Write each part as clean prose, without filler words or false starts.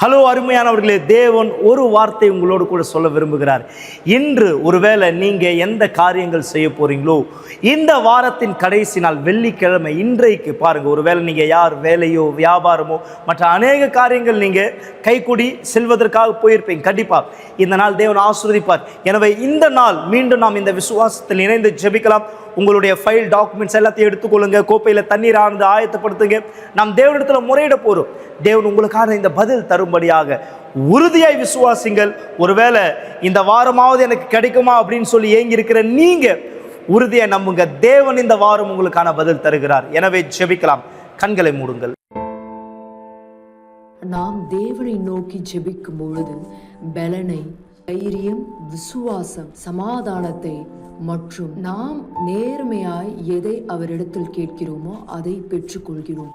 Hello அருமையானவர்களே, தேவன் ஒரு வார்த்தை உங்களோடு கூட சொல்ல விரும்புகிறார். இன்று ஒருவேளை நீங்கள் எந்த காரியங்கள் செய்ய போகிறீங்களோ, இந்த வாரத்தின் கடைசி நாள் வெள்ளிக்கிழமை இன்றைக்கு பாருங்கள். ஒருவேளை நீங்கள் யார் வேலையோ வியாபாரமோ மற்ற அநேக காரியங்கள் நீங்கள் கைக்கூடி செல்வதற்காக போயிருப்பீங்க. கண்டிப்பாக இந்த நாள் தேவன் ஆசீர்வதிப்பார். எனவே இந்த நாள் மீண்டும் நாம் இந்த விசுவாசத்தில் இணைந்து ஜெபிக்கலாம். உங்களுடைய ஃபைல் டாக்குமெண்ட்ஸ் எல்லாத்தையும் எடுத்துக்கொள்ளுங்க. கோப்பையில் தண்ணீர் ஆனது ஆயத்தப்படுத்துங்க. நாம் தேவனிடத்தில் முறையிட போகிறோம். தேவன் உங்களுக்கான இந்த பதில் தரும்படியாக உறுதியாய் விசுவாசிங்கள். ஒருவேளை இந்த வாரமாவது எனக்கு கிடைக்குமா அப்படின்னு சொல்லி ஏங்கி இருக்கிற நீங்க உறுதியை நம்புங்க. தேவன் இந்த வாரம் உங்களுக்கான பதில் தருகிறார். எனவே ஜெபிக்கலாம். கண்களை மூடுங்கள். நாம் தேவனை நோக்கி ஜெபிக்கும் பொழுது பலனை, தைரியம், விசுவாசம், சமாதானத்தை மற்றும் நாம் நேர்மையாய் எதை அவரிடத்தில் கேட்கிறோமோ அதை பெற்றுக்கொள்கிறோம்.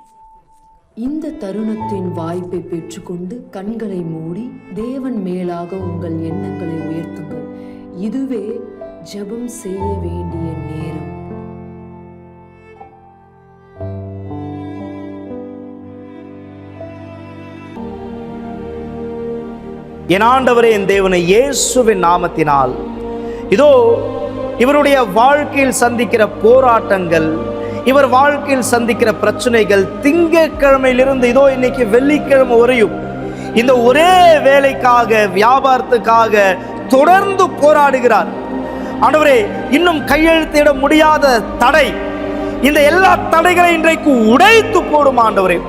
இந்த தருணத்தின் வாய்ப்பை பெற்றுக்கொண்டு கண்களை மூடி தேவன் மேலாக உங்கள் எண்ணங்களை உயர்த்துங்கள். இதுவே ஜெபம் செய்ய வேண்டிய நேரம். என் ஆண்டவரே, என் தேவனை, இயேசுவின் நாமத்தினால் இதோ இவருடைய வாழ்க்கையில் சந்திக்கிற போராட்டங்கள், இவர் வாழ்க்கையில் சந்திக்கிற பிரச்சனைகள், திங்கட்கிழமையிலிருந்து இதோ இன்னைக்கு வெள்ளிக்கிழமை வரையும் இந்த ஒரே வேலைக்காக, வியாபாரத்துக்காக தொடர்ந்து போராடுகிறார். ஆண்டவரே, இன்னும் கையெழுத்திட முடியாத தடை, இந்த எல்லா தடைகளை இன்றைக்கு உடைத்து போடும். ஆண்டவரே,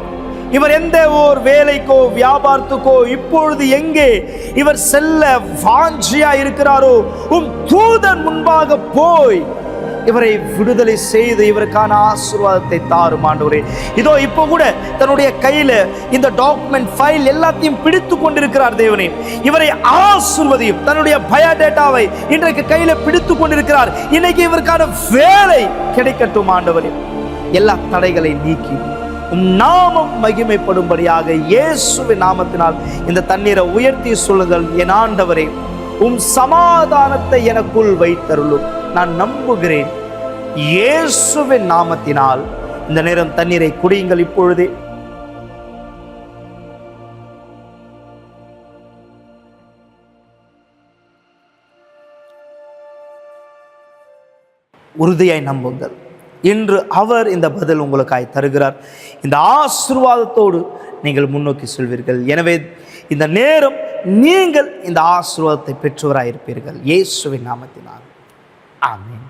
இவர் எந்த ஓர் வேலைக்கோ வியாபாரத்துக்கோ இப்பொழுது எங்கே இவர் செல்ல வாஞ்சியா இருக்கிறாரோ, தூதன் முன்பாக போய் இவரை விடுதலை செய்து இவருக்கான ஆசீர்வாதத்தை தாரும். ஆண்டவரே, இதோ இப்போ கூட தன்னுடைய கையில இந்த டாக்குமெண்ட் ஃபைல் எல்லாத்தையும் பிடித்து கொண்டிருக்கிறார். தேவனே, இவரை ஆசீர்வதியும். தன்னுடைய பயோடேட்டாவை இன்றைக்கு கையில பிடித்து கொண்டிருக்கிறார். இன்னைக்கு இவருக்கான வேலை கிடைக்கட்டும். ஆண்டவரே, எல்லா தடைகளை நீக்கி நாமம் மகிமைப்படும்படியாக இயேசுவின் நாமத்தினால் இந்த தண்ணீரை உயர்த்தி சொல்லுங்கள். என் ஆண்டவரே, சமாதானத்தை எனக்குள் வைத்தருளும். நான் நம்புகிறேன். இயேசுவின் நாமத்தினால் இந்த நேரம் தண்ணீரை குடியுங்கள். இப்பொழுதே உறுதியாய் நம்புங்கள். இன்று அவர் இந்த பதில் உங்களுக்காய் தருகிறார். இந்த ஆசீர்வாதத்தோடு நீங்கள் முன்னோக்கி செல்வீர்கள். எனவே இந்த நேரம் நீங்கள் இந்த ஆசீர்வாதத்தை பெற்றவராயிருப்பீர்கள். இயேசுவின் நாமத்தினால் ஆமென்,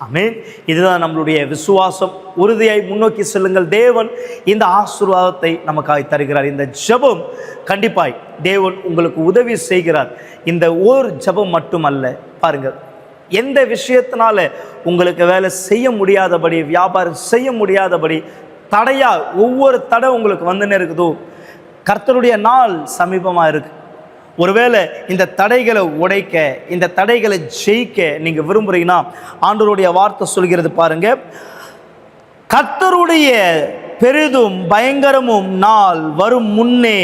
ஆமென். இதுதான் நம்மளுடைய விசுவாசம். உறுதியாய் முன்னோக்கி செல்லுங்கள். தேவன் இந்த ஆசீர்வாதத்தை நமக்காய் தருகிறார். இந்த ஜெபம் கண்டிப்பாய் தேவன் உங்களுக்கு உதவி செய்கிறார். இந்த ஒரு ஜெபம் மட்டுமல்ல, பாருங்கள், எந்த விஷயத்தினால உங்களுக்கு வேலை செய்ய முடியாதபடி, வியாபாரம் செய்ய முடியாதபடி தடையா ஒவ்வொரு தடை உங்களுக்கு வந்துன்னு இருக்குதோ, கர்த்தருடைய நாள் சமீபமாக இருக்கு. ஒருவேளை இந்த தடைகளை உடைக்க, இந்த தடைகளை ஜெயிக்க நீங்க விரும்புறீங்கன்னா, ஆண்டவருடைய வார்த்தை சொல்கிறது பாருங்க, கர்த்தருடைய பெரிதும் பயங்கரமும் நாள் வரும் முன்னே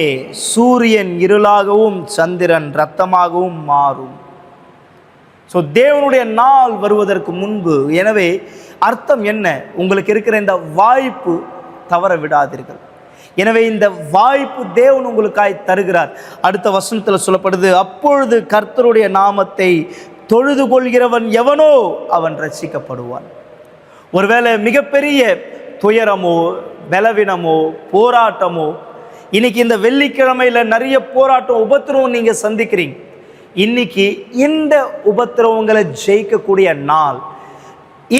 சூரியன் இருளாகவும் சந்திரன் இரத்தமாகவும் மாறும். ஸோ தேவனுடைய நாள் வருவதற்கு முன்பு. எனவே அர்த்தம் என்ன? உங்களுக்கு இருக்கிற இந்த வாய்ப்பு தவற விடாதீர்கள். எனவே இந்த வாய்ப்பு தேவன் உங்களுக்காய் தருகிறார். அடுத்த வசனத்தில் சொல்லப்படுது, அப்பொழுது கர்த்தருடைய நாமத்தை தொழுது கொள்கிறவன் எவனோ அவன் ரட்சிக்கப்படுவான். ஒருவேளை மிகப்பெரிய துயரமோ பலவீனமோ போராட்டமோ, இன்னைக்கு இந்த வெள்ளிக்கிழமையில் நிறைய போராட்டம் உபத்திரவம் நீங்கள் சந்திக்கிறீங்க. இன்னைக்கு இந்த உபத்திரவங்களை ஜெயிக்கக்கூடிய நாள்,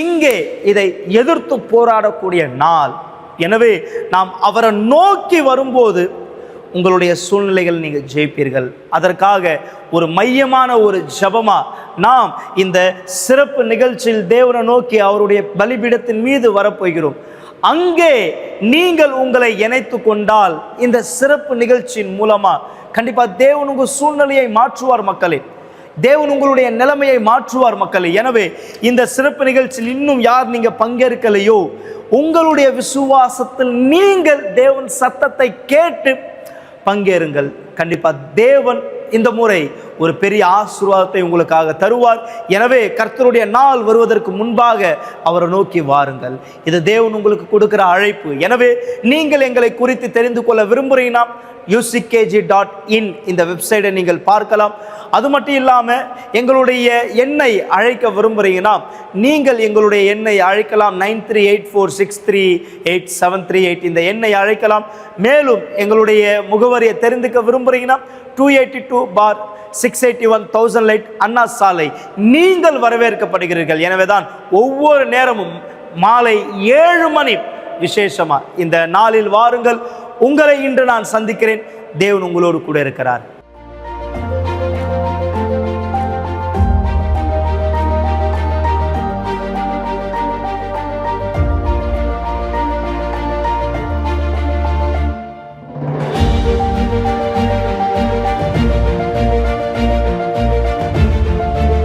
இங்கே இதை எதிர்த்து போராடக்கூடிய நாள். எனவே நாம் அவரை நோக்கி வரும்போது உங்களுடைய சூழ்நிலைகள் நீங்கள் ஜெயிப்பீர்கள். அதற்காக ஒரு மையமான ஒரு ஜெபமா நாம் இந்த சிறப்பு நிகழ்ச்சியில் தேவனை நோக்கி அவருடைய பலிபீடத்தின் மீது வரப்போகிறோம். அங்கே நீங்கள் உங்களை இணைத்து கொண்டால் இந்த சிறப்பு நிகழ்ச்சியின் மூலமா கண்டிப்பாக தேவன் உங்கள் சூழ்நிலையை மாற்றுவார் மக்களே. தேவன் உங்களுடைய நிலைமையை மாற்றுவார் மக்களே. எனவே இந்த சிறப்பு நிகழ்ச்சியில் இன்னும் யார் நீங்க பங்கேற்கலையோ, உங்களுடைய விசுவாசத்தில் நீங்கள் தேவன் சத்தத்தை கேட்டு பங்கேறுங்கள். கண்டிப்பாக தேவன் இந்த முறை ஒரு பெரிய ஆசீர்வாதத்தை உங்களுக்காக தருவார். எனவே கர்த்தருடைய நாள் வருவதற்கு முன்பாக அவரை நோக்கி வாருங்கள். இது தேவன் உங்களுக்கு கொடுக்கிற அழைப்பு. எனவே நீங்கள் எங்களை குறித்து தெரிந்து கொள்ள விரும்புகிறீங்கன்னா uckg.in இந்த வெப்சைட்டை நீங்கள் பார்க்கலாம். அது மட்டும் இல்லாமல் எங்களுடைய எண்ணை அழைக்க விரும்புகிறீங்கன்னா நீங்கள் எங்களுடைய எண்ணை அழைக்கலாம். 9384638738 இந்த எண்ணை அழைக்கலாம். மேலும் எங்களுடைய முகவரியை தெரிந்துக்க விரும்புகிறீங்கன்னா 282/681 1000 லைட் அண்ணா சாலை நீங்கள் வரவேற்கப்படுகிறீர்கள். எனவே தான் ஒவ்வொரு நேரமும் மாலை 7 மணி விசேஷமா இந்த நாளில் வாருங்கள். உங்களை இன்று நான் சந்திக்கிறேன். தேவன் உங்களோடு கூட இருக்கிறார்.